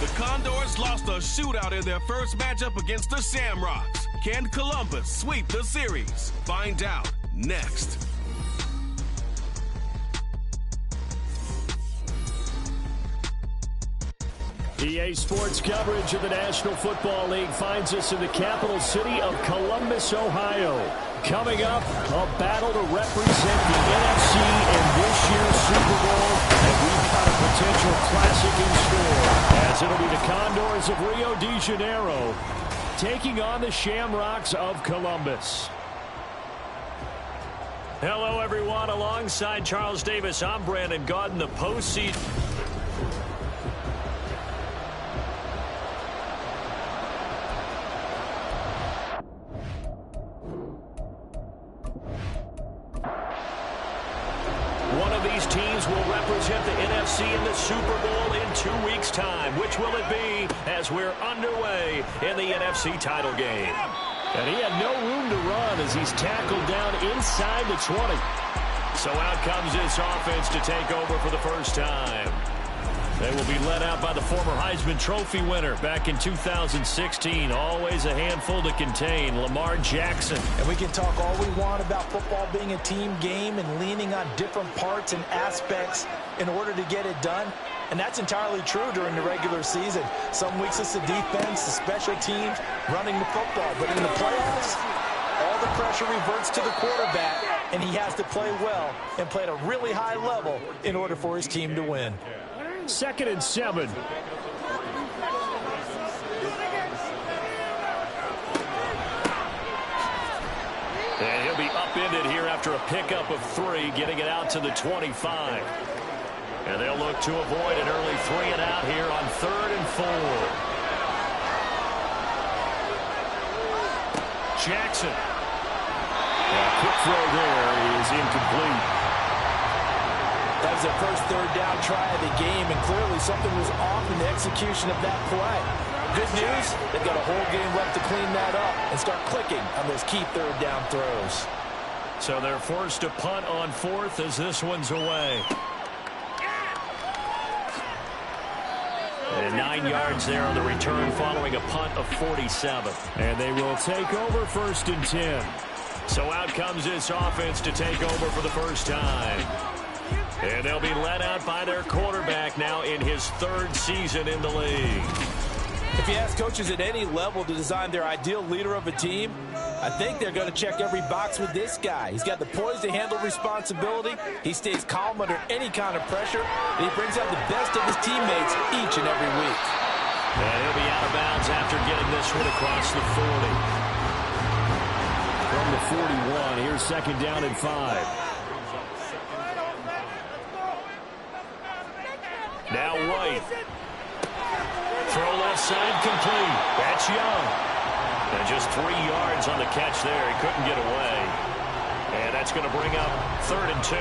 The Condors lost a shootout in their first matchup against the Shamrocks. Can Columbus sweep the series? Find out next. EA Sports coverage of the National Football League finds us in the capital city of Columbus, Ohio. Coming up, a battle to represent the NFC in this year's Super Bowl, and we've got a potential classic in store, as it'll be the Condors of Rio de Janeiro taking on the Shamrocks of Columbus. Hello, everyone. Alongside Charles Davis, I'm Brandon Gaudin. The postseason. One of these teams will represent the NFC in the Super Bowl in 2 weeks' time. Which will it be as we're underway in the NFC title game? And he had no room to run as he's tackled down inside the 20. So out comes this offense to take over for the first time. They will be led out by the former Heisman Trophy winner back in 2016. Always a handful to contain, Lamar Jackson. And we can talk all we want about football being a team game and leaning on different parts and aspects in order to get it done. And that's entirely true during the regular season. Some weeks it's the defense, the special teams, running the football. But in the playoffs, all the pressure reverts to the quarterback, and he has to play well and play at a really high level in order for his team to win. 2nd and 7. And he'll be upended here after a pickup of 3, getting it out to the 25. And they'll look to avoid an early 3 and out here on 3rd and 4. Jackson. A quick throw there is incomplete. That was their first 3rd down try of the game, and clearly something was off in the execution of that play. Good news, they've got a whole game left to clean that up and start clicking on those key 3rd down throws. So they're forced to punt on 4th as this one's away. And 9 yards there on the return following a punt of 47. And they will take over 1st and 10. So out comes this offense to take over for the first time. And they'll be led out by their quarterback now in his 3rd season in the league. If you ask coaches at any level to design their ideal leader of a team, I think they're going to check every box with this guy. He's got the poise to handle responsibility. He stays calm under any kind of pressure. And he brings out the best of his teammates each and every week. And he'll be out of bounds after getting this one across the 40. From the 41, here's 2nd down and 5. Now White. Throw left side complete. That's Young. And just 3 yards on the catch there. He couldn't get away. And that's going to bring up 3rd and 2.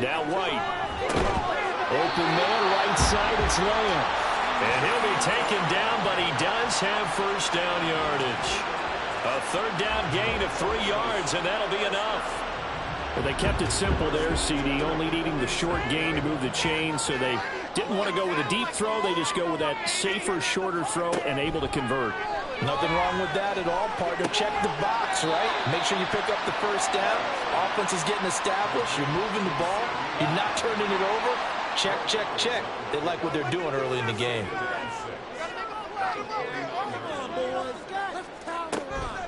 Now White. Open man, right side, it's Lamb. And he'll be taken down, but he does have first down yardage. A 3rd down gain of 3 yards, and that'll be enough. Well, they kept it simple there, CD, only needing the short gain to move the chain, so they didn't want to go with a deep throw. They just go with that safer, shorter throw and able to convert. Nothing wrong with that at all, partner. Check the box, right? Make sure you pick up the first down. Offense is getting established. You're moving the ball. You're not turning it over. Check, check, check. They like what they're doing early in the game.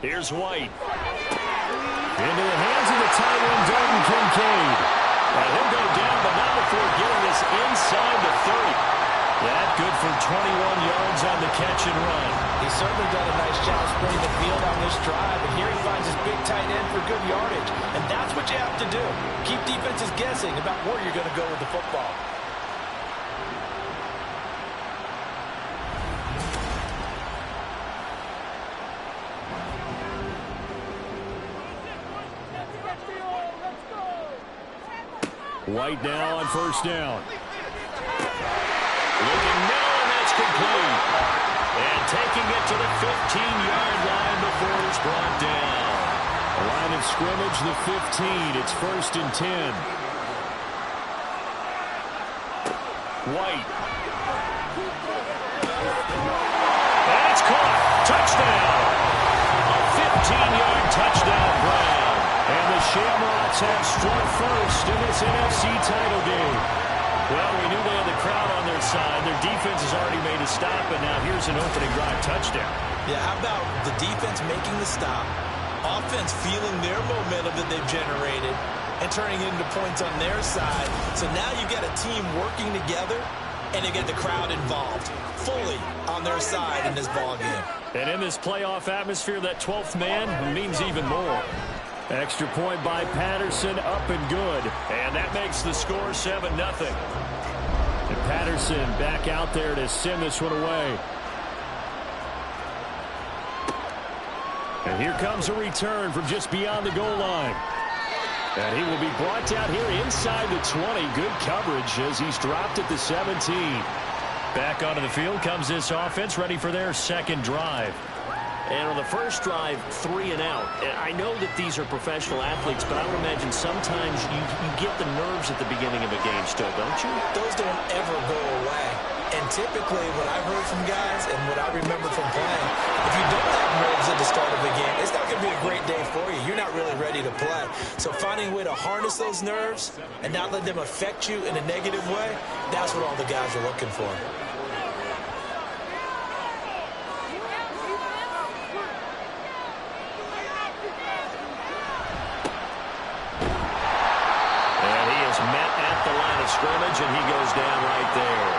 Here's White. Into the hands of the tight end, Dalton Kincaid. And he'll go down, but not before getting this inside the 30. That good for 21 yards on the catch and run. He's certainly done a nice job spreading the field on this drive, and here he finds his big tight end for good yardage. And that's what you have to do. Keep defenses guessing about where you're going to go with the football. White now on first down. Looking now, and that's complete. And taking it to the 15-yard line before it's brought down. Line of scrimmage, the 15. It's 1st and 10. White. And it's caught. Touchdown. A 15-yard touchdown, Brown. And the Shamrocks have struck first in this NFC title game. Well, we knew they had the crowd on their side. Their defense has already made a stop, and now here's an opening drive touchdown. Yeah, how about the defense making the stop, offense feeling their momentum that they've generated, and turning it into points on their side. So now you've got a team working together, and you get the crowd involved fully on their side in this ball game. And in this playoff atmosphere, that 12th man means even more. Extra point by Patterson, up and good. And that makes the score 7-0. And Patterson back out there to send this one away. And here comes a return from just beyond the goal line. And he will be brought down here inside the 20. Good coverage as he's dropped at the 17. Back onto the field comes this offense, ready for their second drive. And on the first drive, 3 and out. And I know that these are professional athletes, but I would imagine sometimes you get the nerves at the beginning of a game still, don't you? Those don't ever go away. And typically what I've heard from guys and what I remember from playing, if you don't have nerves at the start of a game, it's not going to be a great day for you. You're not really ready to play. So finding a way to harness those nerves and not let them affect you in a negative way, that's what all the guys are looking for. Scrimmage, and he goes down right there.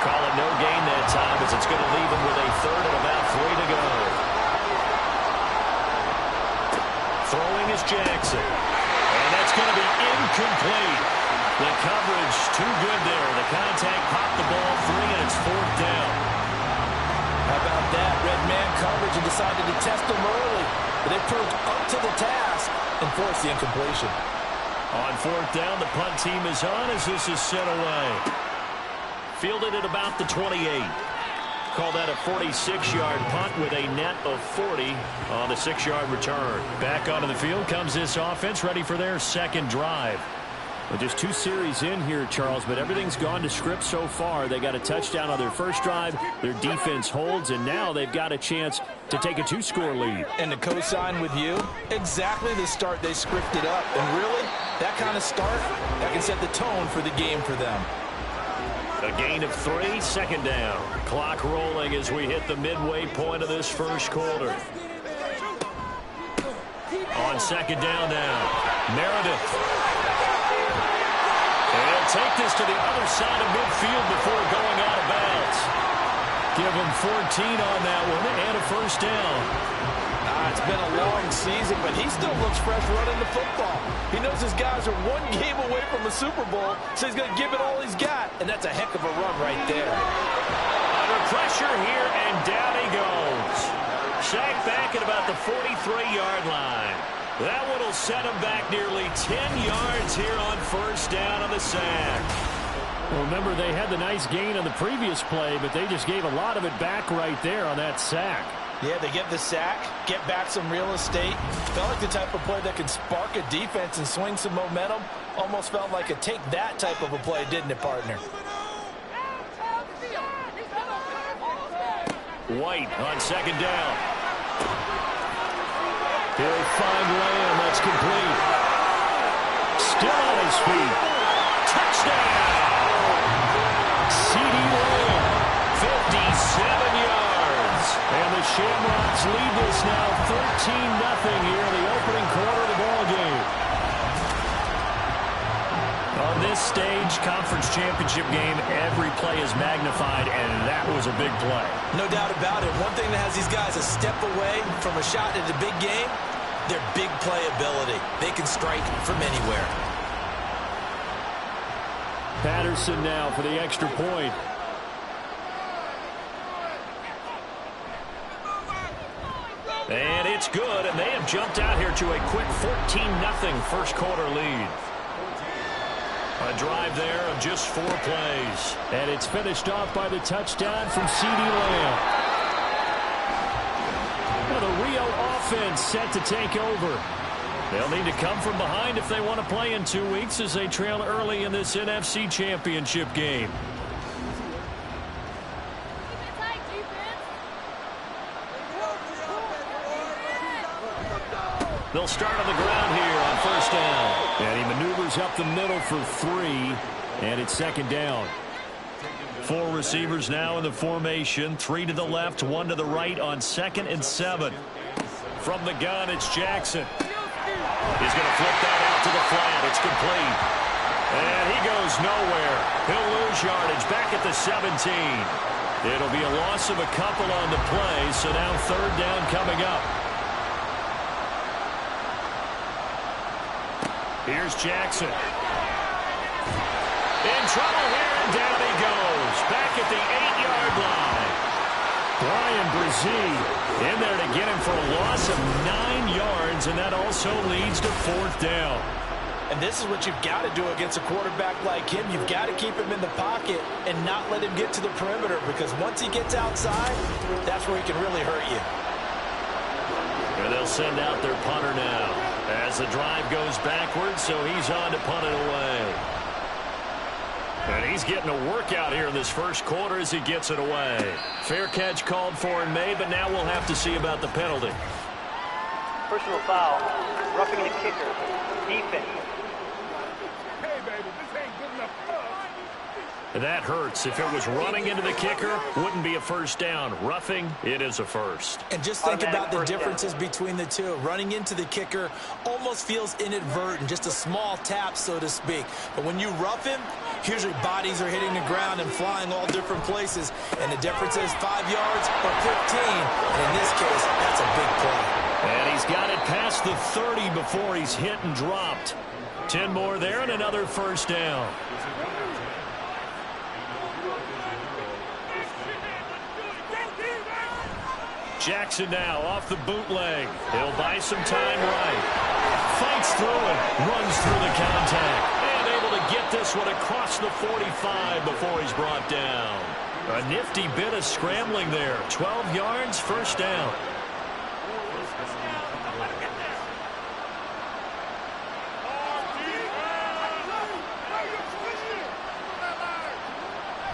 Call it no gain that time as it's going to leave him with a third and about 3 to go. Throwing is Jackson. And that's going to be incomplete. The coverage too good there. The contact popped the ball free, and it's 4th down. How about that? Red man coverage and decided to test them early. But they proved up to the task and forced the incompletion. On 4th down, the punt team is on as this is sent away. Fielded at about the 28. Call that a 46-yard punt with a net of 40 on the 6-yard return. Back onto the field comes this offense, ready for their second drive. Well, just 2 series in here, Charles, but everything's gone to script so far. They got a touchdown on their first drive. Their defense holds, and now they've got a chance to take a 2-score lead. And to co-sign with you, exactly the start they scripted up. And really, that kind of start, that can set the tone for the game for them. A gain of 3, 2nd down. Clock rolling as we hit the midway point of this first quarter. On 2nd down now, Meredith. And he'll take this to the other side of midfield before going out of bounds. Give him 14 on that one and a first down. It's been a long season, but he still looks fresh running the football. He knows his guys are 1 game away from a Super Bowl, so he's going to give it all he's got, and that's a heck of a run right there. Under pressure here, and down he goes. Sacked back at about the 43-yard line. That one will set him back nearly 10 yards here on first down on the sack. Well, remember, they had the nice gain on the previous play, but they just gave a lot of it back right there on that sack. Yeah, they get the sack, get back some real estate. Felt like the type of play that can spark a defense and swing some momentum. Almost felt like a take that type of a play, didn't it, partner? White on 2nd down. He'll find Lamb. That's complete. Still on his feet. Touchdown! C.D. Lamb, 57 yards. And the Shamrocks lead this now 13-0 here in the opening quarter of the ball game. On this stage, conference championship game, every play is magnified, and that was a big play. No doubt about it. One thing that has these guys a step away from a shot at a big game, their big play ability. They can strike from anywhere. Patterson now for the extra point. And it's good, and they have jumped out here to a quick 14-0 first quarter lead. A drive there of just 4 plays. And it's finished off by the touchdown from C.D. Lamb. Well, the Rio offense set to take over. They'll need to come from behind if they want to play in 2 weeks as they trail early in this NFC Championship game. They'll start on the ground here on first down. And he maneuvers up the middle for 3, and it's second down. 4 receivers now in the formation. 3 to the left, 1 to the right on 2nd and 7. From the gun, it's Jackson. He's going to flip that out to the flat. It's complete. And he goes nowhere. He'll lose yardage back at the 17. It'll be a loss of a couple on the play, so now third down coming up. Here's Jackson. In trouble here, and down he goes. Back at the 8-yard line. Brian Brzee in there to get him for a loss of 9 yards, and that also leads to fourth down. And this is what you've got to do against a quarterback like him. You've got to keep him in the pocket and not let him get to the perimeter, because once he gets outside, that's where he can really hurt you. And they'll send out their punter now as the drive goes backwards, so he's on to punt it away. And he's getting a workout here in this first quarter as he gets it away. Fair catch called for and made, but now we'll have to see about the penalty. Personal foul, roughing the kicker, defense. That hurts. If it was running into the kicker, wouldn't be a first down. Roughing, it is a first. And just think about the differences between the two. Running into the kicker almost feels inadvertent, just a small tap, so to speak. But when you rough him, usually bodies are hitting the ground and flying all different places. And the difference is 5 yards or 15. And in this case, that's a big play. And he's got it past the 30 before he's hit and dropped. 10 more there and another first down. Jackson now off the bootleg. He'll buy some time right. Fights through it. Runs through the contact. And able to get this one across the 45 before he's brought down. A nifty bit of scrambling there. 12 yards, first down.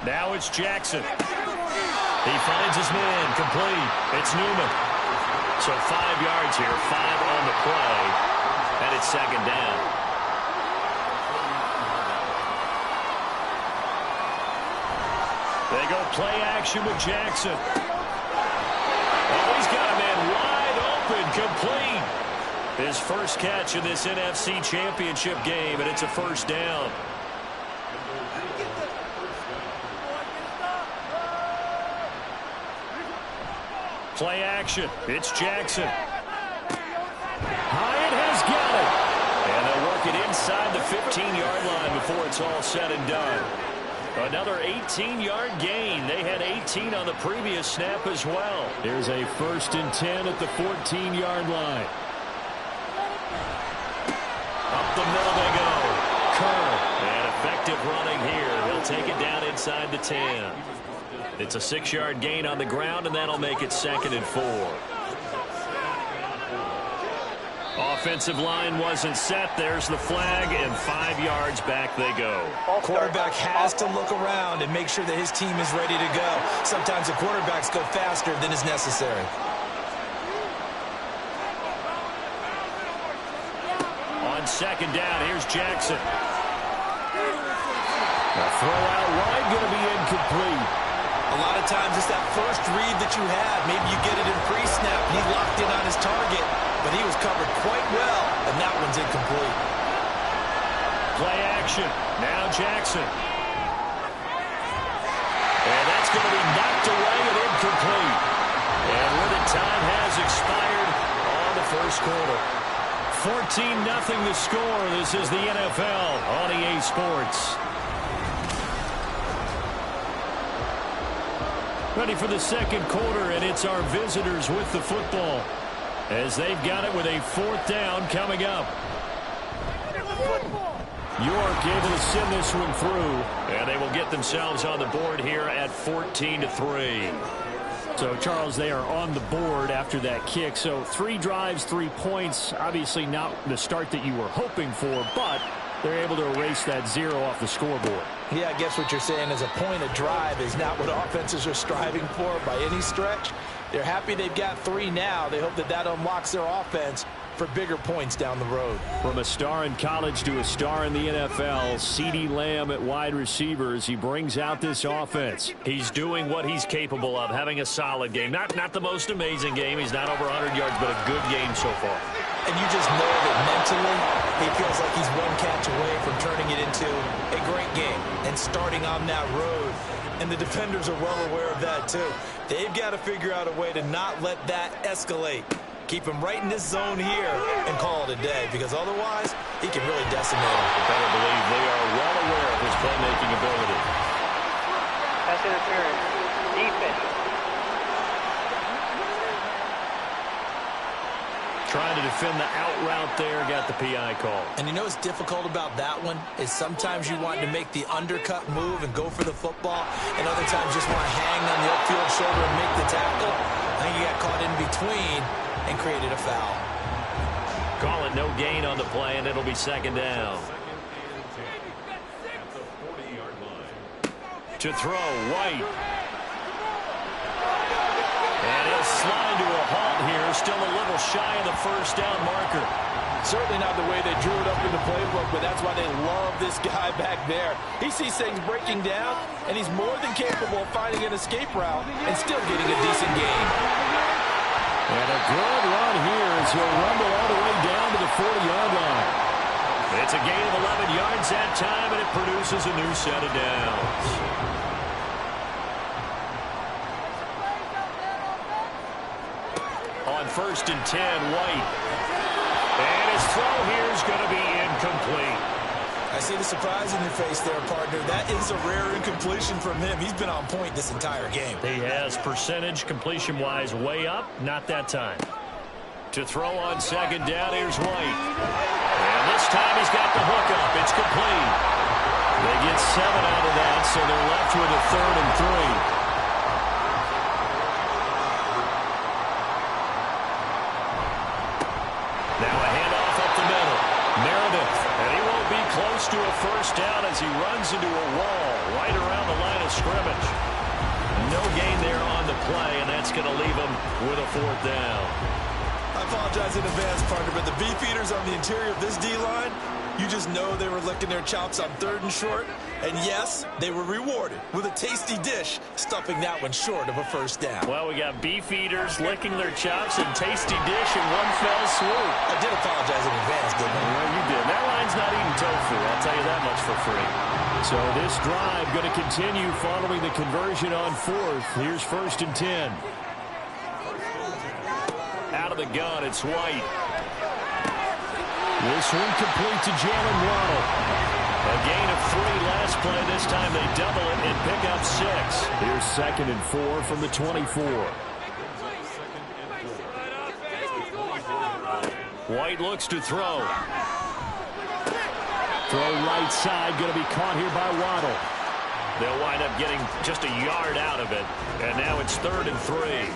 Now it's Jackson. He finds his man, complete. It's Newman. So 5 yards here, 5 on the play, and it's second down. They go play action with Jackson. Oh, he's got a man wide open, complete. His first catch in this NFC Championship game, and it's a first down. Play action. It's Jackson. Hyatt has got it. And they'll work it inside the 15-yard line before it's all said and done. Another 18-yard gain. They had 18 on the previous snap as well. Here's a 1st and 10 at the 14-yard line. Up the middle they go. Kerr. And effective running here. He'll take it down inside the 10. It's a 6-yard gain on the ground, and that'll make it 2nd and 4. Offensive line wasn't set. There's the flag, and 5 yards back they go. Quarterback has to look around and make sure that his team is ready to go. Sometimes the quarterbacks go faster than is necessary. On second down, here's Jackson. A throw out wide, going to be incomplete. A lot of times it's that first read that you have. Maybe you get it in pre-snap. He locked in on his target, but he was covered quite well, and that one's incomplete. Play action. Now Jackson. And that's going to be knocked away and incomplete. And where the time has expired on the first quarter. 14-0 the score. This is the NFL on EA Sports. Ready for the second quarter, and it's our visitors with the football as they've got it with a 4th down coming up. York able to send this one through, and they will get themselves on the board here at 14-3. So, Charles, they are on the board after that kick. So 3 drives, 3 points. Obviously not the start that you were hoping for, but they're able to erase that 0 off the scoreboard. Yeah, I guess what you're saying is a point of drive is not what offenses are striving for by any stretch. They're happy they've got 3 now. They hope that that unlocks their offense for bigger points down the road. From a star in college to a star in the NFL, CeeDee Lamb at wide receivers. He brings out this offense. He's doing what he's capable of, having a solid game. Not the most amazing game. He's not over 100 yards, but a good game so far. And you just know that mentally he feels like he's one catch away from turning it into a great game and starting on that road. And the defenders are well aware of that too. They've got to figure out a way to not let that escalate. Keep him right in this zone here and call it a day, because otherwise he can really decimate him. You better believe they are well aware of his playmaking ability. Pass interference. Defense. Trying to defend the out route there, got the PI call. And you know what's difficult about that one is sometimes you want to make the undercut move and go for the football, and other times just want to hang on the upfield shoulder and make the tackle. I think he got caught in between and created a foul. Call it no gain on the play, and it'll be second down. To throw, White. And he'll slide to a halt here. Still a little shy of the first down marker. Certainly not the way they drew it up in the playbook, but that's why they love this guy back there. He sees things breaking down, and he's more than capable of finding an escape route and still getting a decent gain. And a good run here as he'll rumble all the way down to the 40-yard line. It's a gain of 11 yards that time, and it produces a new set of downs. On 1st and 10, White. And his throw here is going to be incomplete. I see the surprise in your face there, partner. That is a rare incompletion from him. He's been on point this entire game. He has percentage completion-wise way up, not that time. To throw on 2nd down, here's White. And this time he's got the hook up. It's complete. They get 7 out of that, so they're left with a 3rd and 3. Now a handoff up the middle. Meredith, and he won't be close to a first down as he runs into a wall right around the line of scrimmage. No gain there on the play, and that's going to leave him with a 4th down. I apologize in advance, partner, but the beefeaters on the interior of this D-line, you just know they were licking their chops on 3rd and short. And yes, they were rewarded with a tasty dish, stuffing that one short of a first down. Well, we got beefeaters licking their chops and tasty dish in one fell swoop. I did apologize in advance, didn't I? Well, you did. That line's not eating tofu. I'll tell you that much for free. So this drive going to continue following the conversion on 4th. Here's 1st and 10. Out of the gun, it's White. This one complete to Jalen Waddle. A gain of 3 last play. This time they double it and pick up 6. Here's 2nd and 4 from the 24. White looks to throw. Throw right side, going to be caught here by Waddle. They'll wind up getting just a yard out of it. And now it's 3rd and 3.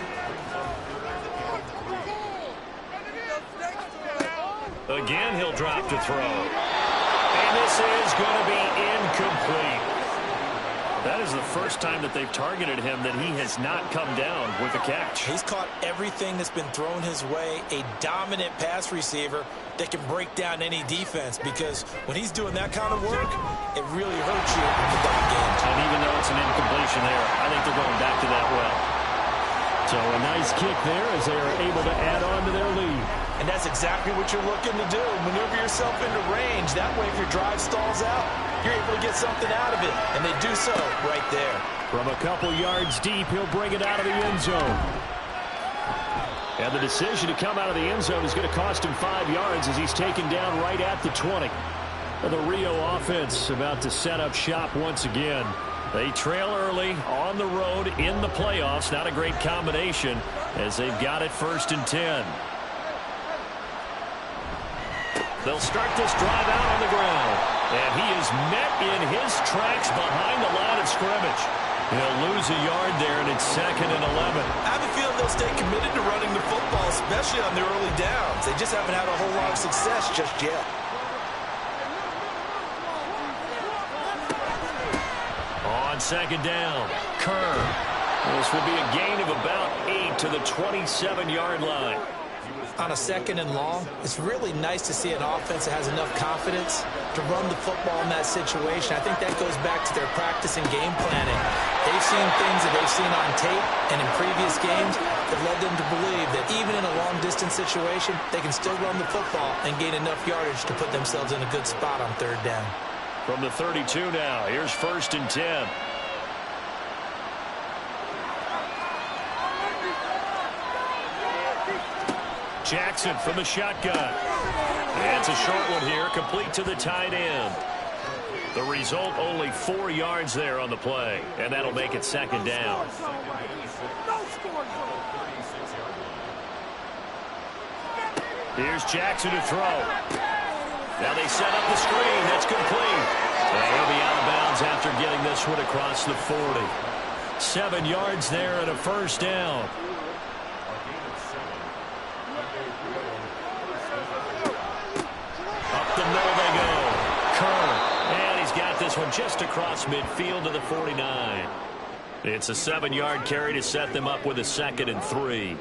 Again, he'll drop to throw. And this is going to be incomplete. That is the first time that they've targeted him that he has not come down with a catch. He's caught everything that's been thrown his way. A dominant pass receiver that can break down any defense, because when he's doing that kind of work, it really hurts you in the dot games. And even though it's an incompletion there, I think they're going back to that well. So a nice kick there as they are able to add on to their lead. And that's exactly what you're looking to do. Maneuver yourself into range. That way, if your drive stalls out, you're able to get something out of it. And they do so right there. From a couple yards deep, he'll bring it out of the end zone. And the decision to come out of the end zone is going to cost him 5 yards as he's taken down right at the 20. The Rio offense about to set up shop once again. They trail early on the road in the playoffs. Not a great combination as they've got it 1st and 10. They'll start this drive out on the ground. And he is met in his tracks behind the line of scrimmage. He'll lose a yard there, and it's 2nd and 11. I have a feeling they'll stay committed to running the football, especially on the early downs. They just haven't had a whole lot of success just yet. On 2nd down, Kerr. This will be a gain of about 8 to the 27-yard line. On a 2nd and long, it's really nice to see an offense that has enough confidence to run the football in that situation. I think that goes back to their practice and game planning. They've seen things that they've seen on tape and in previous games that led them to believe that even in a long-distance situation, they can still run the football and gain enough yardage to put themselves in a good spot on 3rd down. From the 32 now, here's 1st and 10. Jackson from the shotgun. And it's a short one here, complete to the tight end. The result, only 4 yards there on the play, and that'll make it 2nd down. Here's Jackson to throw. Now they set up the screen. That's complete. And he'll be out of bounds after getting this one across the 40. 7 yards there and a 1st down. The middle they go. Kerr. And he's got this one just across midfield to the 49. It's a 7-yard carry to set them up with a 2nd and 3.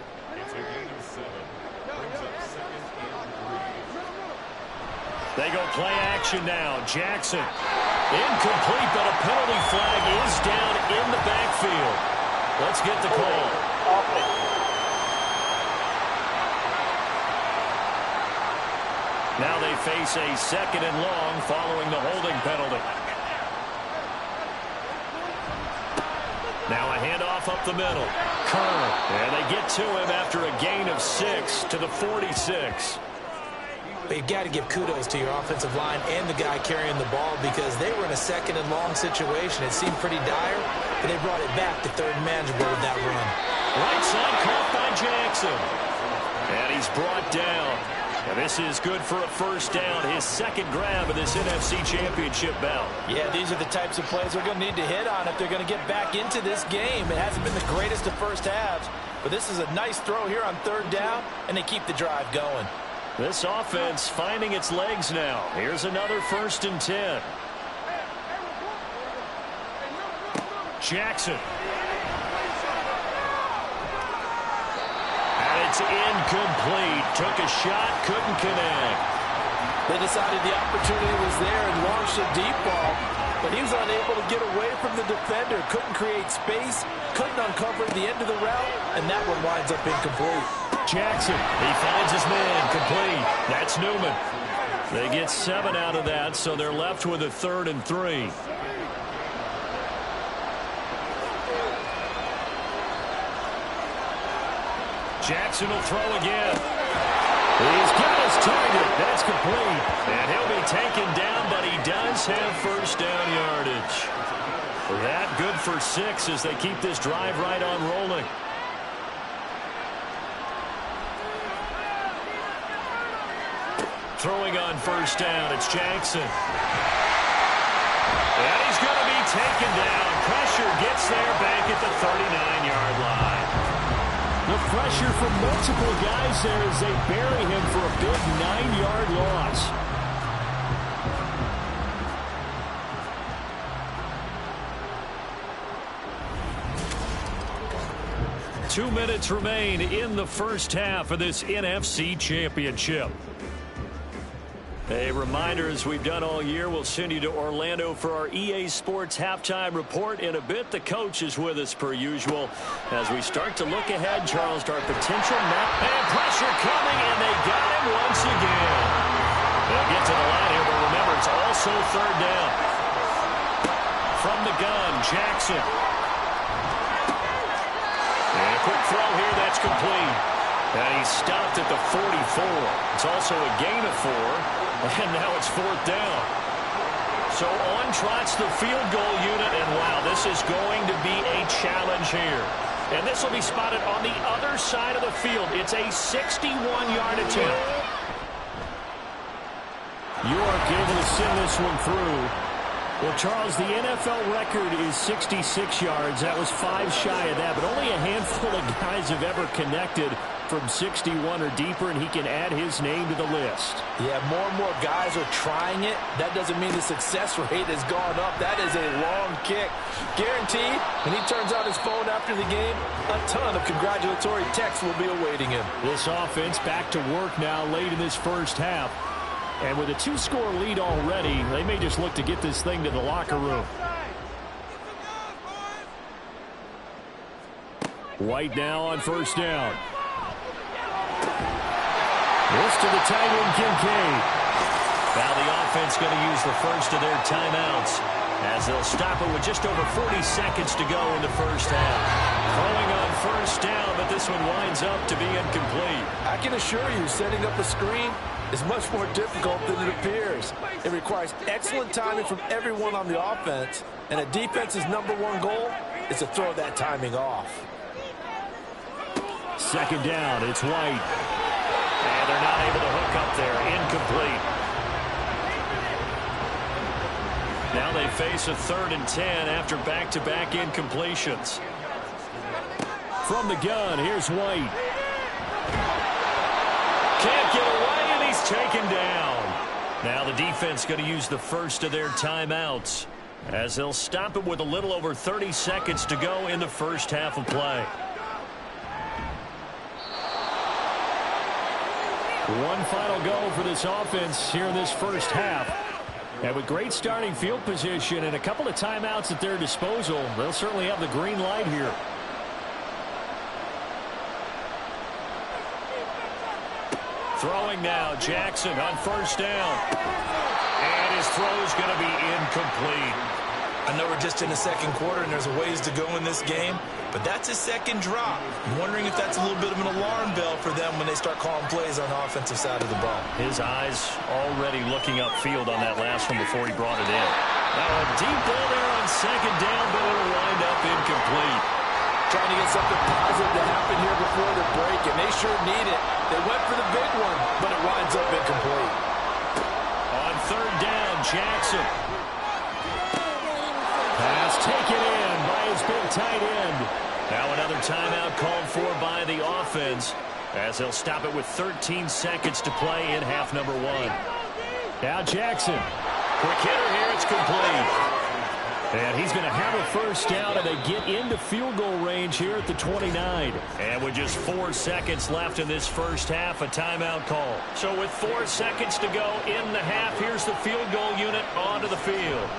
They go play action now. Jackson. Incomplete, but a penalty flag is down in the backfield. Let's get the call. Now they face a 2nd and long following the holding penalty. Now a handoff up the middle. Kerr. And they get to him after a gain of 6 to the 46. But you've got to give kudos to your offensive line and the guy carrying the ball because they were in a 2nd and long situation. It seemed pretty dire, but they brought it back to 3rd and manageable with that run. Right side caught by Jackson. And he's brought down. And this is good for a 1st down, his 2nd grab of this NFC Championship bout. Yeah, these are the types of plays they're going to need to hit on if they're going to get back into this game. It hasn't been the greatest of first halves, but this is a nice throw here on 3rd down, and they keep the drive going. This offense finding its legs now. Here's another 1st and 10. Jackson. It's incomplete. Took a shot, couldn't connect. They decided the opportunity was there and launched a deep ball, but he was unable to get away from the defender. Couldn't create space, couldn't uncover the end of the route, and that one winds up incomplete. Jackson, he finds his man, complete. That's Newman. They get 7 out of that, so they're left with a 3rd and 3. Jackson will throw again. He's got his target. That's complete. And he'll be taken down, but he does have 1st down yardage. That good for 6 as they keep this drive right on rolling. Throwing on 1st down, it's Jackson. And he's going to be taken down. Pressure gets there back at the 39-yard line. The pressure from multiple guys there as they bury him for a big 9-yard loss. Two minutes remain in the first half of this NFC Championship. A reminder, as we've done all year, we'll send you to Orlando for our EA Sports halftime report in a bit. The coach is with us per usual. As we start to look ahead, Charles, to our potential map. And pressure coming, and they got him once again. They'll get to the line here, but remember, it's also 3rd down. From the gun, Jackson. And a quick throw here, that's complete. And he's stopped at the 44. It's also a gain of 4. And now it's 4th down. So on trots the field goal unit, and wow, this is going to be a challenge here. And this will be spotted on the other side of the field. It's a 61-yard attempt. York able to send this one through. Well, Charles, the NFL record is 66 yards. That was 5 shy of that, but only a handful of guys have ever connected from 61 or deeper, and he can add his name to the list. Yeah, more and more guys are trying it. That doesn't mean the success rate has gone up. That is a long kick. Guaranteed, when he turns on his phone after the game, a ton of congratulatory texts will be awaiting him. This offense back to work now late in this first half. And with a 2-score lead already, they may just look to get this thing to the locker room. White now on first down. This to the tight end, Kincaid. Now the offense going to use the first of their timeouts as they'll stop it with just over 40 seconds to go in the first half. Throwing on first down, but this one winds up to be incomplete. I can assure you, setting up a screen is much more difficult than it appears. It requires excellent timing from everyone on the offense, and a defense's #1 goal is to throw that timing off. Second down, it's White. And they're not able to hook up there. Incomplete. Now they face a 3rd and 10 after back-to-back incompletions. From the gun, here's White. Can't get away, and he's taken down. Now the defense going to use the first of their timeouts as they'll stop it with a little over 30 seconds to go in the first half of play. One final go for this offense here in this first half. And with great starting field position and a couple of timeouts at their disposal, they'll certainly have the green light here. Throwing now, Jackson on first down. And his throw's going to be incomplete. I know we're just in the second quarter and there's a ways to go in this game, but that's his second drop. I'm wondering if that's a little bit of an alarm bell for them when they start calling plays on the offensive side of the ball. His eyes already looking upfield on that last one before he brought it in. Now a deep ball there on second down, but it'll wind up incomplete. Trying to get something positive to happen here before the break, and they sure need it. They went for the big one, but it winds up incomplete. On third down, Jackson. Pass taken in by his big tight end. Now another timeout called for by the offense as they'll stop it with 13 seconds to play in half number 1. Now Jackson. Quick hitter here, it's complete. And he's going to have a first down, and they get into field goal range here at the 29. And with just 4 seconds left in this first half, a timeout call. So with 4 seconds to go in the half, here's the field goal unit onto the field.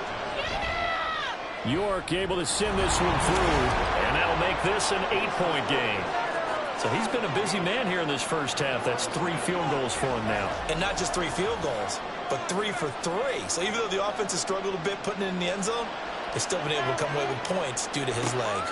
York able to send this one through. And that'll make this an 8-point game. So he's been a busy man here in this first half. That's 3 field goals for him now. And not just 3 field goals, but 3 for 3. So even though the offense has struggled a bit putting it in the end zone, they've still been able to come away with points due to his leg.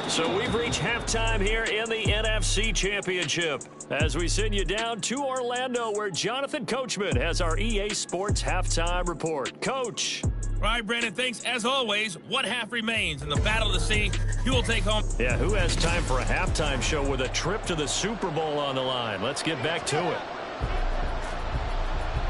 So we've reached halftime here in the NFC Championship as we send you down to Orlando where Jonathan Coachman has our EA Sports Halftime Report. Coach. All right, Brandon, thanks. As always, one half remains in the battle to see who will take home. Yeah, who has time for a halftime show with a trip to the Super Bowl on the line? Let's get back to it.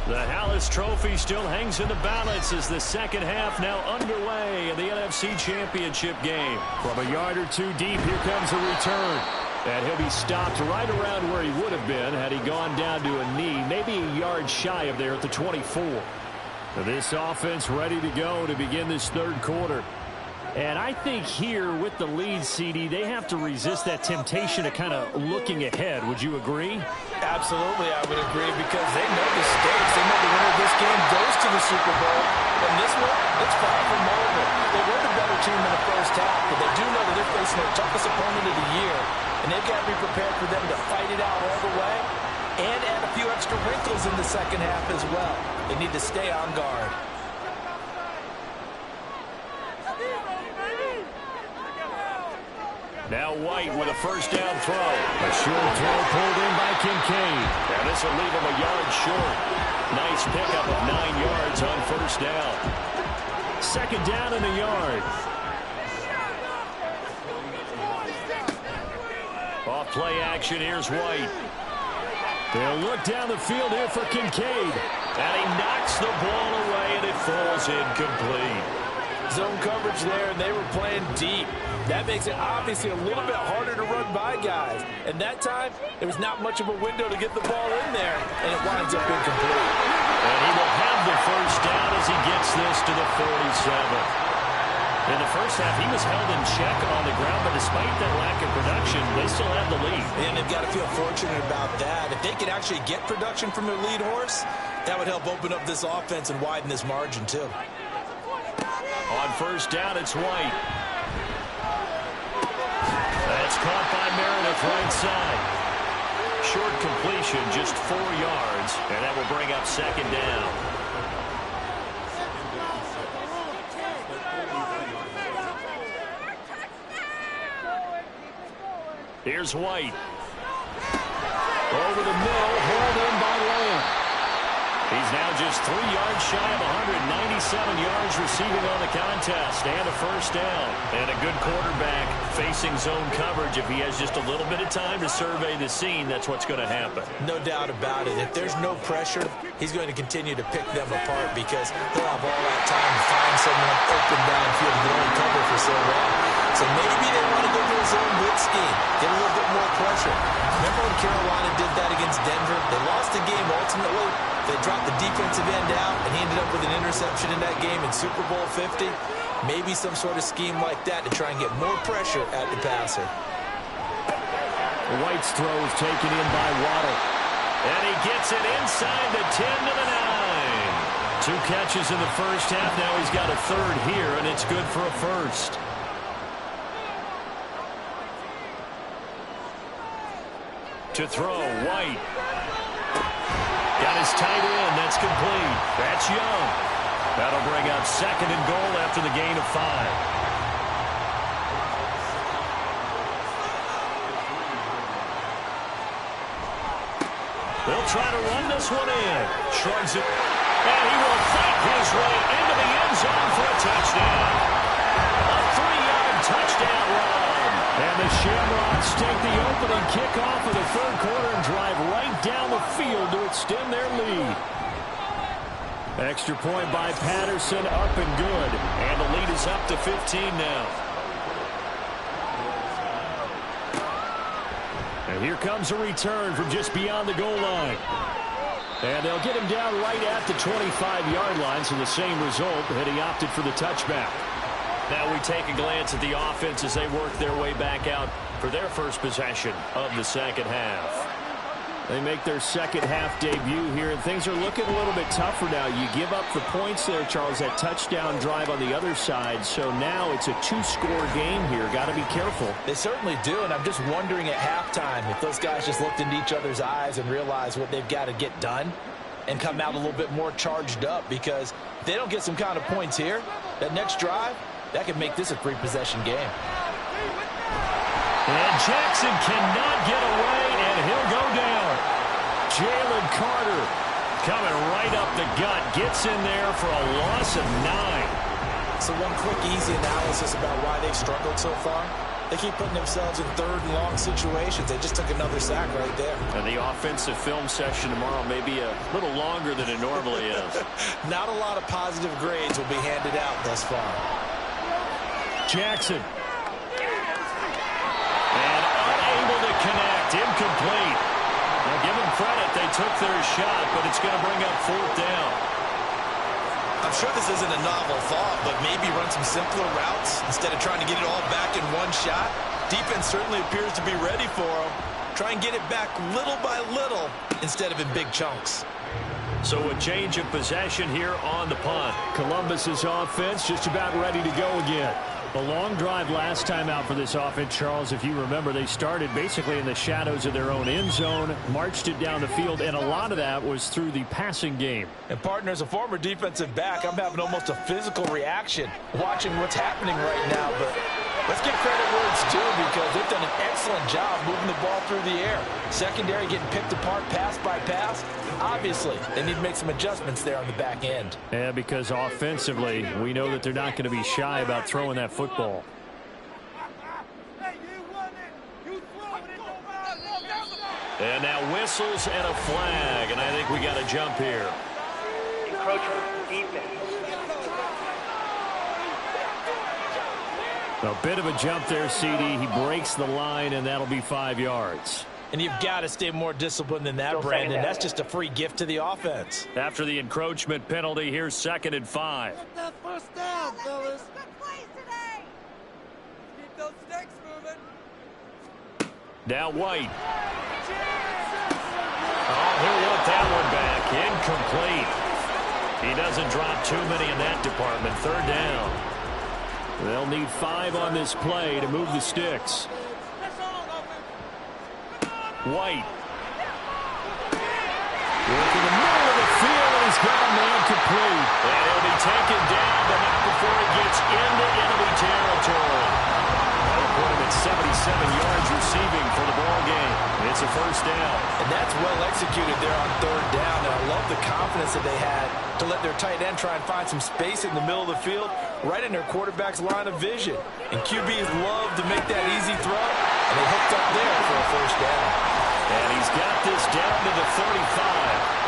The Hallis Trophy still hangs in the balance as the second half now underway in the NFC Championship game. From a yard or two deep, here comes a return. And he'll be stopped right around where he would have been had he gone down to a knee, maybe a yard shy of there at the 24. This offense ready to go to begin this third quarter. And I think here with the lead, CD, they have to resist that temptation of kind of looking ahead. Would you agree? Absolutely, I would agree, because they know the stakes. They know the winner of this game goes to the Super Bowl. And this one, it's far from over. They were the better team in the first half, but they do know that they're facing their toughest opponent of the year. And they've got to be prepared for them to fight it out all the way and add a few extra wrinkles in the second half as well. They need to stay on guard. Now White with a first down throw. A short throw pulled in by Kincaid. And this will leave him a yard short. Nice pickup of 9 yards on first down. Second down in the yard. Off play action. Here's White. They'll look down the field here for Kincaid. And he knocks the ball away, and it falls incomplete. Zone coverage there, and they were playing deep. That makes it obviously a little bit harder to run by guys. And that time, there was not much of a window to get the ball in there, and it winds up incomplete. And he will have the first down as he gets this to the 47. In the first half, he was held in check on the ground, but despite that lack of production, they still have the lead. And they've got to feel fortunate about that. If they could actually get production from their lead horse, that would help open up this offense and widen this margin, too. On first down, it's White. That's caught by Meredith right side. Short completion, just 4 yards, and that will bring up second down. Here's White. Over the middle, hauled in by Lamb. He's now just 3 yards shy of 197 yards receiving on the contest, and a first down. And a good quarterback facing zone coverage. If he has just a little bit of time to survey the scene, that's what's going to happen. No doubt about it. If there's no pressure, he's going to continue to pick them apart because he'll have all that time to find someone open downfield and only cover for so long. So maybe they want to go to a zone blitz scheme, get a little bit more pressure. Remember when Carolina did that against Denver? They lost the game ultimately. They dropped the defensive end out, and he ended up with an interception in that game in Super Bowl 50. Maybe some sort of scheme like that to try and get more pressure at the passer. White's throw is taken in by Waddle. And he gets it inside the 10 to the 9. 2 catches in the first half. Now he's got a third here, and it's good for a first. To throw, White. Got his tight end. That's complete. That's Young. That'll bring up second and goal after the gain of 5. They'll try to run this one in. Shrugs it. And he will fight his way into the end zone for a touchdown. A 3-yard touchdown run. And the Shamrocks take the opening kickoff of the third quarter and drive right down the field to extend their lead. Extra point by Patterson, up and good. And the lead is up to 15 now. And here comes a return from just beyond the goal line. And they'll get him down right at the 25-yard line, so the same result, and he opted for the touchback. Now we take a glance at the offense as they work their way back out for their first possession of the second half. They make their second half debut here, and things are looking a little bit tougher now. You give up the points there, Charles, that touchdown drive on the other side. So now it's a 2-score game here. Got to be careful. They certainly do, and I'm just wondering at halftime if those guys just looked into each other's eyes and realized what they've got to get done and come out a little bit more charged up, because if they don't get some kind of points here, that next drive, that could make this a 3-possession game. And Jackson cannot get away, and he'll go down. Jalen Carter coming right up the gut, gets in there for a loss of 9. So one quick, easy analysis about why they've struggled so far. They keep putting themselves in third and long situations. They just took another sack right there. And the offensive film session tomorrow may be a little longer than it normally is. Not a lot of positive grades will be handed out thus far. Jackson. And unable to connect. Incomplete. Now give them credit. They took their shot, but it's going to bring up fourth down. I'm sure this isn't a novel thought, but maybe run some simpler routes instead of trying to get it all back in one shot. Defense certainly appears to be ready for them. Try and get it back little by little instead of in big chunks. So a change of possession here on the punt. Columbus's offense just about ready to go again. The long drive last time out for this offense, Charles, if you remember, they started basically in the shadows of their own end zone, marched it down the field, and a lot of that was through the passing game. And, partner, as a former defensive back, I'm having almost a physical reaction watching what's happening right now. But let's give credit where it's due, because they've done an excellent job moving the ball through the air. Secondary getting picked apart pass by pass. Obviously, they need to make some adjustments there on the back end. Yeah, because offensively, we know that they're not going to be shy about throwing that football. And now whistles and a flag, and I think we got a jump here. Encroachment defense. A bit of a jump there, CD. He breaks the line, and that'll be 5 yards. And you've got to stay more disciplined than that, Brandon. That's just a free gift to the offense. After the encroachment penalty, here's 2nd and 5. Get that first down, fellas. Keep those sticks moving. Now White. Oh, he'll want that one back. Incomplete. He doesn't drop too many in that department. 3rd down. They'll need 5 on this play to move the sticks. White. Working the middle of the field, and he's got a man complete. And he'll be taken down, but not before he gets into enemy territory. That'll put him at 77 yards receiving for the ball game. It's a 1st down. And that's well executed there on 3rd down. And I love the confidence that they had to let their tight end try and find some space in the middle of the field, right in their quarterback's line of vision. And QBs love to make that easy throw, and they hooked up there for a 1st down. And he's got this down to the 35.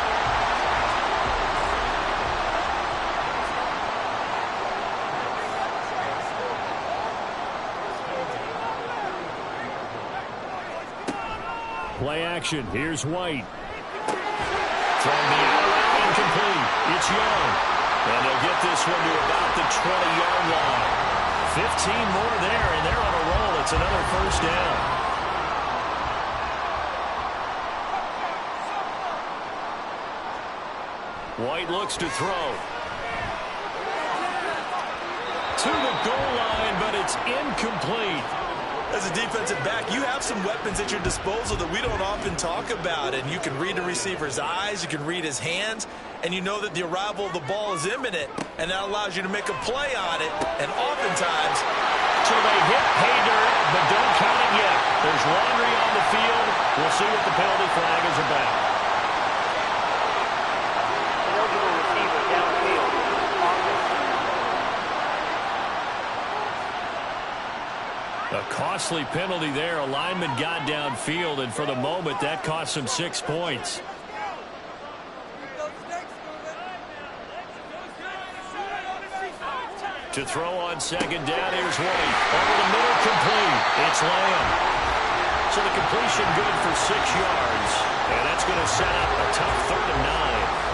Play action. Here's White. Throwing the out incomplete. It's Young. And they'll get this one to about the 20-yard line. 15 more there, and they're on a roll. It's another 1st down. White looks to throw. To the goal line, but it's incomplete. As a defensive back, you have some weapons at your disposal that we don't often talk about. And you can read the receiver's eyes, you can read his hands, and you know that the arrival of the ball is imminent, and that allows you to make a play on it. And oftentimes, so they hit pay dirt, but don't count it yet. There's laundry on the field. We'll see what the penalty flag is about. Eligible receiver downfield. A costly penalty there. A lineman got downfield, and for the moment, that cost him 6 points. To throw on 2nd down, here's White. Over the middle, complete. It's Lamb. So the completion good for 6 yards, and that's going to set up a tough 3rd and 9.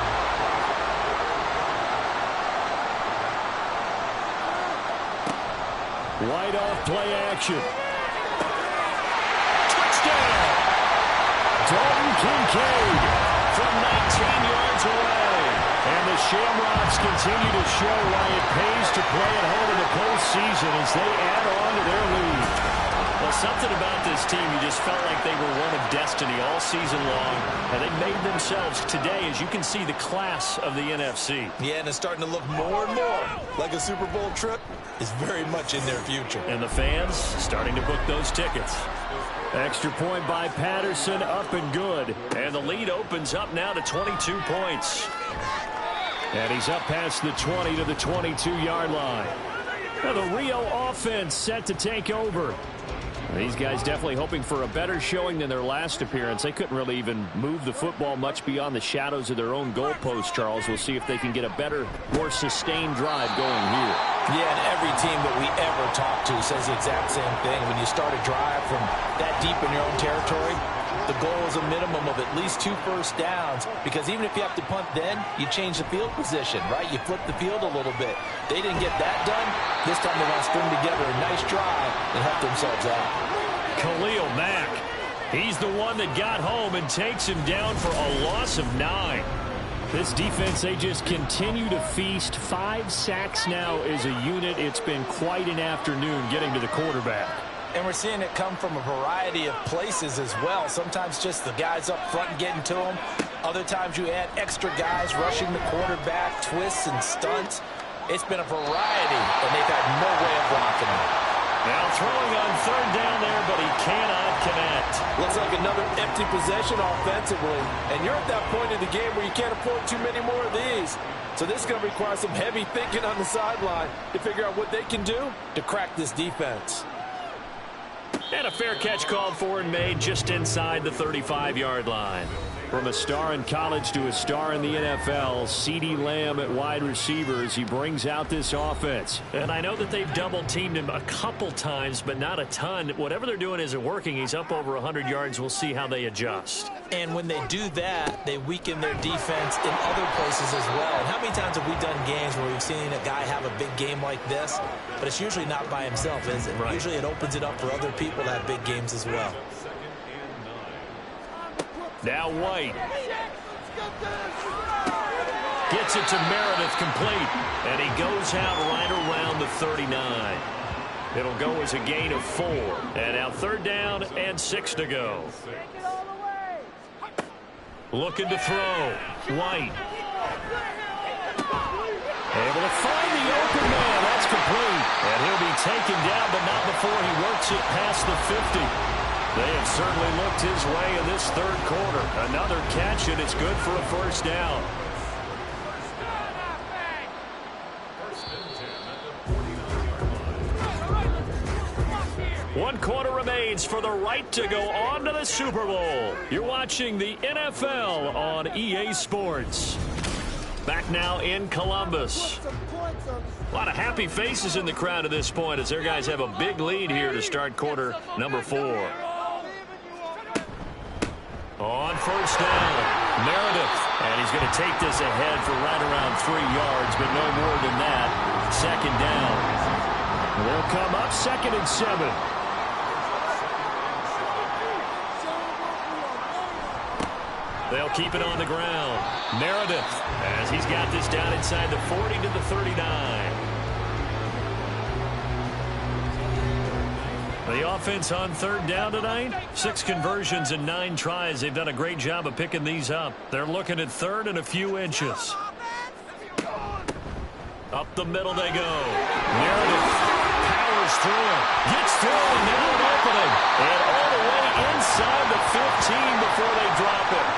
White off play action. Touchdown! Dalton Kincaid from 19 yards away. And the Shamrocks continue to show why it pays to play at home in the postseason as they add on to their lead. Well, something about this team, you just felt like they were one of destiny all season long, and they made themselves today, as you can see, the class of the NFC. yeah, and it's starting to look more and more like a Super Bowl trip is very much in their future. And the fans starting to book those tickets. Extra point by Patterson, up and good. And the lead opens up now to 22 points. And he's up past the 20 to the 22-yard line. Now the Rio offense set to take over. These guys definitely hoping for a better showing than their last appearance. They couldn't really even move the football much beyond the shadows of their own goalpost, Charles. We'll see if they can get a better, more sustained drive going here. Yeah, and every team that we ever talk to says the exact same thing. When you start a drive from that deep in your own territory, the goal is a minimum of at least 2 first downs, because even if you have to punt then, you change the field position, right? You flip the field a little bit. They didn't get that done. This time they want to string together a nice drive and help themselves out. Khalil Mack. He's the one that got home and takes him down for a loss of 9. This defense, they just continue to feast. 5 sacks now as a unit. It's been quite an afternoon getting to the quarterback. And we're seeing it come from a variety of places as well. Sometimes just the guys up front getting to them. Other times you add extra guys rushing the quarterback, twists and stunts. It's been a variety, and they've had no way of blocking him. Now throwing on 3rd down there, but he cannot connect. Looks like another empty possession offensively. And you're at that point in the game where you can't afford too many more of these. So this is going to require some heavy thinking on the sideline to figure out what they can do to crack this defense. And a fair catch called for and made just inside the 35-yard line. From a star in college to a star in the NFL, CeeDee Lamb at wide receiver as he brings out this offense. And I know that they've double-teamed him a couple times, but not a ton. Whatever they're doing isn't working. He's up over 100 yards. We'll see how they adjust. And when they do that, they weaken their defense in other places as well. And how many times have we done games where we've seen a guy have a big game like this, but it's usually not by himself, is it? Right. Usually it opens it up for other people to have big games as well. Now White. Gets it to Meredith, complete. And he goes out right around the 39. It'll go as a gain of 4. And now 3rd down and 6 to go. Looking to throw. White. Able to find the open man. That's complete. And he'll be taken down, but not before he works it past the 50. They have certainly looked his way in this 3rd quarter. Another catch, and it's good for a 1st down. One quarter remains for the right to go on to the Super Bowl. You're watching the NFL on EA Sports. Back now in Columbus. A lot of happy faces in the crowd at this point as their guys have a big lead here to start quarter number 4. On 1st down, Meredith. And he's going to take this ahead for right around 3 yards, but no more than that. 2nd down. They'll come up 2nd and 7. They'll keep it on the ground. Meredith, as he's got this down inside the 40 to the 39. The offense on 3rd down tonight, 6 conversions and 9 tries. They've done a great job of picking these up. They're looking at 3rd and a few inches. Up the middle they go. Meredith powers through it. Gets through and now an opening. And all the way inside the 15 before they drop it.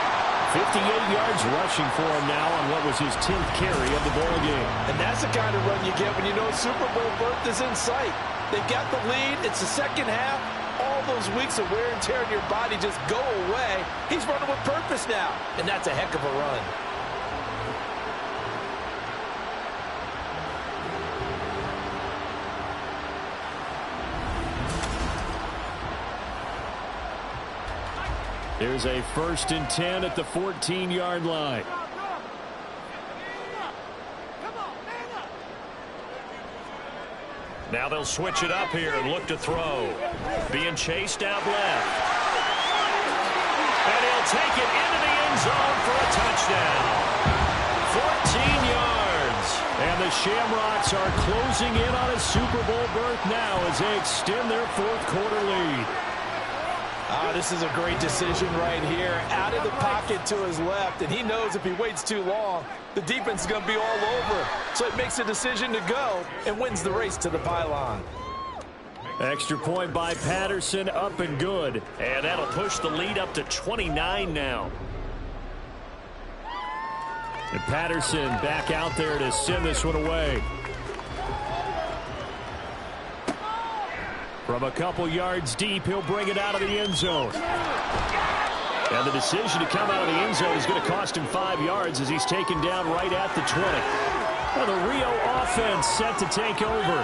58 yards rushing for him now on what was his 10th carry of the ball game. And that's the kind of run you get when you know Super Bowl berth is in sight. They've got the lead. It's the 2nd half. All those weeks of wear and tear in your body just go away. He's running with purpose now. And that's a heck of a run. Here's a 1st and 10 at the 14-yard line. Now they'll switch it up here and look to throw. Being chased out left. And he'll take it into the end zone for a touchdown. 14 yards. And the Shamrocks are closing in on a Super Bowl berth now as they extend their 4th quarter lead. This is a great decision right here. Out of the pocket to his left, and he knows if he waits too long, the defense is going to be all over. So he makes a decision to go and wins the race to the pylon. Extra point by Patterson, up and good. And that'll push the lead up to 29 now. And Patterson back out there to send this one away. From a couple yards deep, he'll bring it out of the end zone. And the decision to come out of the end zone is going to cost him 5 yards as he's taken down right at the 20. Well, the Rio offense set to take over.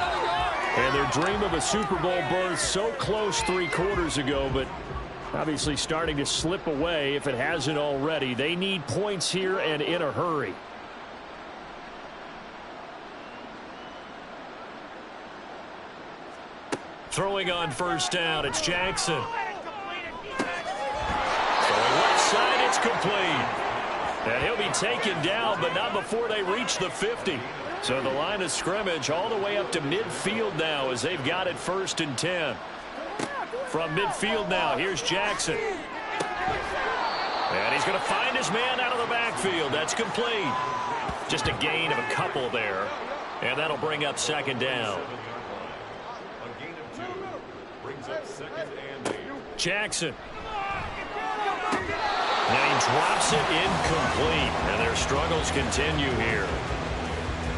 And their dream of a Super Bowl berth so close 3 quarters ago, but obviously starting to slip away if it hasn't already. They need points here and in a hurry. Throwing on 1st down, it's Jackson. Going left side, it's complete. And he'll be taken down, but not before they reach the 50. So the line of scrimmage all the way up to midfield now as they've got it 1st and 10. From midfield now, here's Jackson. And he's going to find his man out of the backfield. That's complete. Just a gain of a couple there. And that'll bring up 2nd down. Jackson. And he drops it incomplete. And their struggles continue here.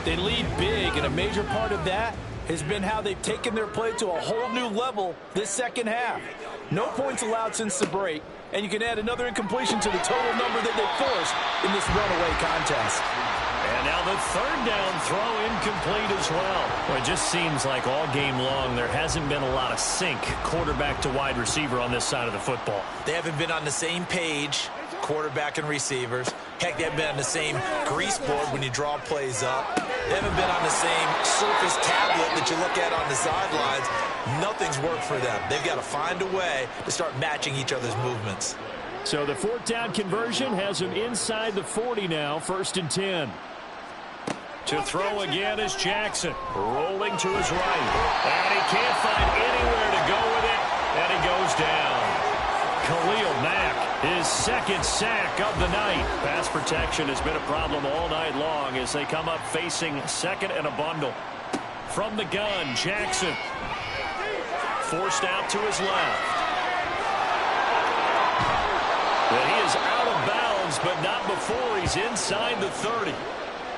They lead big, and a major part of that has been how they've taken their play to a whole new level this second half. No points allowed since the break, and you can add another incompletion to the total number that they forced in this runaway contest. And now the third down throw incomplete as well. Well, it just seems like all game long there hasn't been a lot of sync quarterback to wide receiver on this side of the football. They haven't been on the same page, quarterback and receivers. Heck, they haven't been on the same grease board when you draw plays up. They haven't been on the same surface tablet that you look at on the sidelines. Nothing's worked for them. They've got to find a way to start matching each other's movements. So the fourth down conversion has him inside the 40 now, 1st and 10. To throw again is Jackson, rolling to his right. And he can't find anywhere to go with it, and he goes down. Khalil Mack, his second sack of the night. Pass protection has been a problem all night long as they come up facing second and a bundle. From the gun, Jackson. Forced out to his left. And he is out of bounds, but not before he's inside the 30.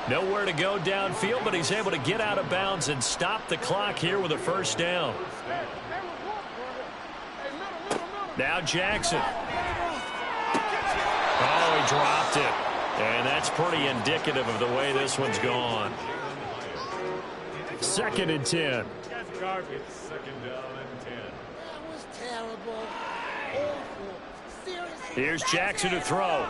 Nowhere to go downfield, but he's able to get out of bounds and stop the clock here with a first down. Now Jackson. Oh, he dropped it. And that's pretty indicative of the way this one's gone. 2nd and 10. Garbage. 2nd down and 10. That was terrible. Awful. Seriously. Here's Jackson to throw.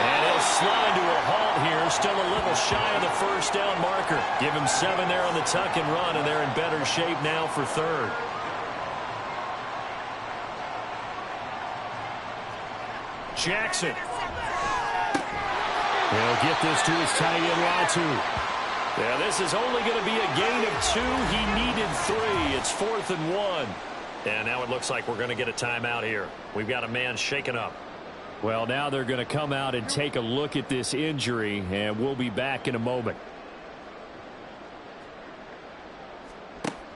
And he'll slide to a halt here. Still a little shy of the first down marker. Give him 7 there on the tuck and run, and they're in better shape now for 3rd. Jackson. He'll get this to his tight end, Latu. Yeah, this is only going to be a gain of 2. He needed 3. It's 4th and 1. And now it looks like we're going to get a timeout here. We've got a man shaken up. Well, now they're going to come out and take a look at this injury, and we'll be back in a moment.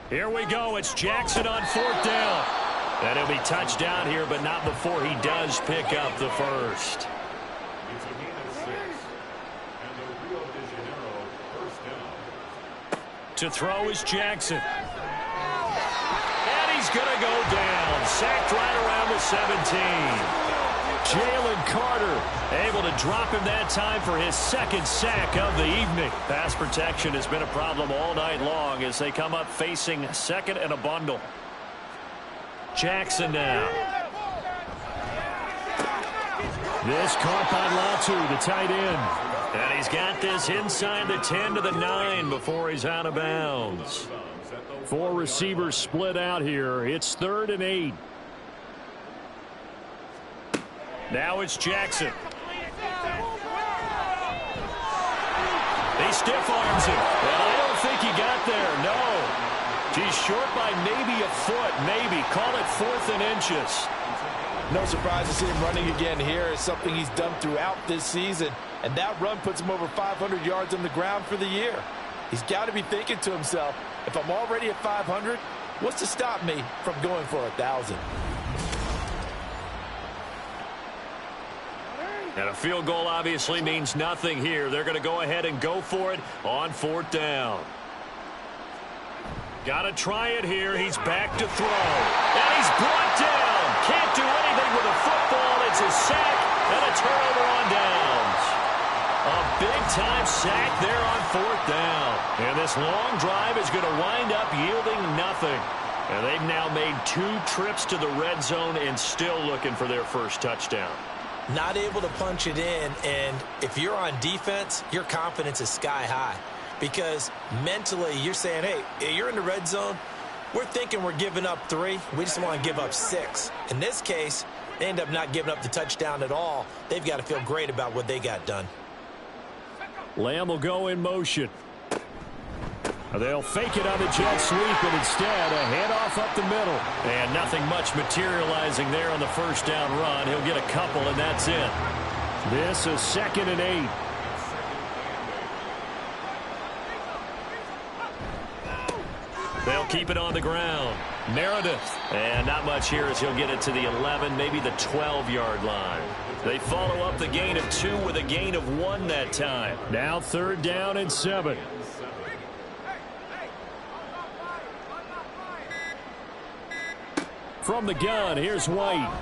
Here we go. It's Jackson on 4th down. And he'll be touched down here, but not before he does pick up the first. To throw is Jackson. And he's going to go down. Sacked right around the 17. Jalen Carter able to drop him that time for his 2nd sack of the evening. Pass protection has been a problem all night long as they come up facing 2nd and a bundle. Jackson now. This caught by Latu, the tight end. And he's got this inside the 10 to the 9 before he's out of bounds. 4 receivers split out here. It's 3rd and 8. Now it's Jackson. He stiff arms him. And I don't think he got there. No. He's short by maybe a foot. Maybe. Call it 4th and inches. No surprise to see him running again here. It's something he's done throughout this season. And that run puts him over 500 yards on the ground for the year. He's got to be thinking to himself, if I'm already at 500, what's to stop me from going for 1,000? And a field goal obviously means nothing here. They're going to go ahead and go for it on 4th down. Got to try it here. He's back to throw. And he's brought down. Can't do anything with a football. It's a sack and a turnover on downs. A big-time sack there on 4th down. And this long drive is going to wind up yielding nothing. And they've now made 2 trips to the red zone and still looking for their first touchdown. Not able to punch it in, and if you're on defense, your confidence is sky high. Because mentally, you're saying, hey, you're in the red zone. We're thinking we're giving up 3. We just want to give up 6. In this case, they end up not giving up the touchdown at all. They've got to feel great about what they got done. Lamb will go in motion. They'll fake it on the jet sweep, and instead a handoff up the middle. And nothing much materializing there on the first down run. He'll get a couple, and that's it. This is 2nd and 8. They'll keep it on the ground. Meredith. And not much here as he'll get it to the 11, maybe the 12-yard line. They follow up the gain of 2 with a gain of 1 that time. Now 3rd down and 7. From the gun, here's White.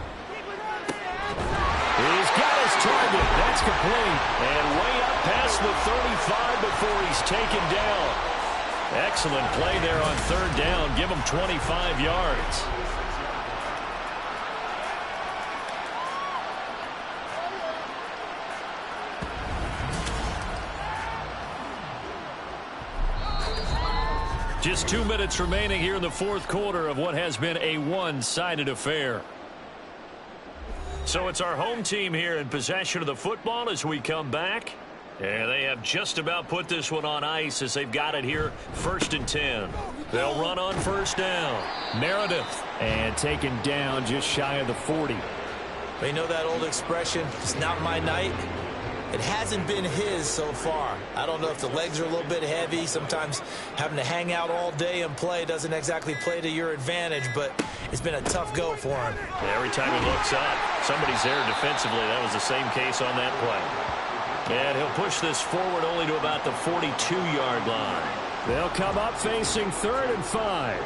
He's got his target. That's complete. And way up past the 35 before he's taken down. Excellent play there on 3rd down. Give him 25 yards. Just 2 minutes remaining here in the 4th quarter of what has been a one-sided affair. So it's our home team here in possession of the football as we come back. And they have just about put this one on ice as they've got it here 1st and 10. They'll run on 1st down. Meredith. And taken down just shy of the 40. You know that old expression, it's not my night? It hasn't been his so far. I don't know if the legs are a little bit heavy. Sometimes having to hang out all day and play doesn't exactly play to your advantage, but it's been a tough go for him. Every time he looks up, somebody's there defensively. That was the same case on that play. And he'll push this forward only to about the 42-yard line. They'll come up facing 3rd and 5.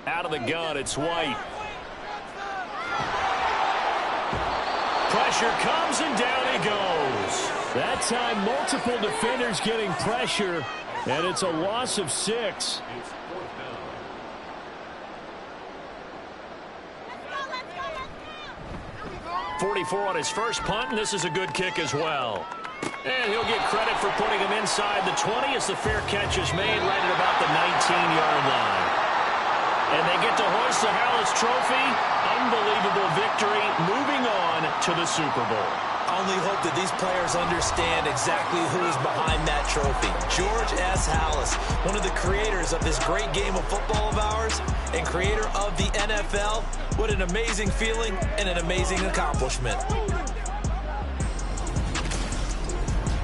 Out of the gun, it's White. Pressure comes and down he goes. That time, multiple defenders getting pressure, and it's a loss of 6. .44 on his first punt, and this is a good kick as well. And he'll get credit for putting him inside the 20 as the fair catch is made right at about the 19-yard line. And they get to hoist the Harris Trophy. Unbelievable victory, moving on to the Super Bowl. Only hope that these players understand exactly who is behind that trophy. George S. Halas, one of the creators of this great game of football of ours and creator of the NFL. What an amazing feeling and an amazing accomplishment.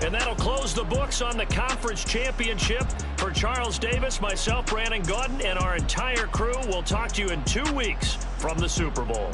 And that'll close the books on the conference championship. For Charles Davis, myself, Brandon Gaudin, and our entire crew, we'll talk to you in 2 weeks from the Super Bowl.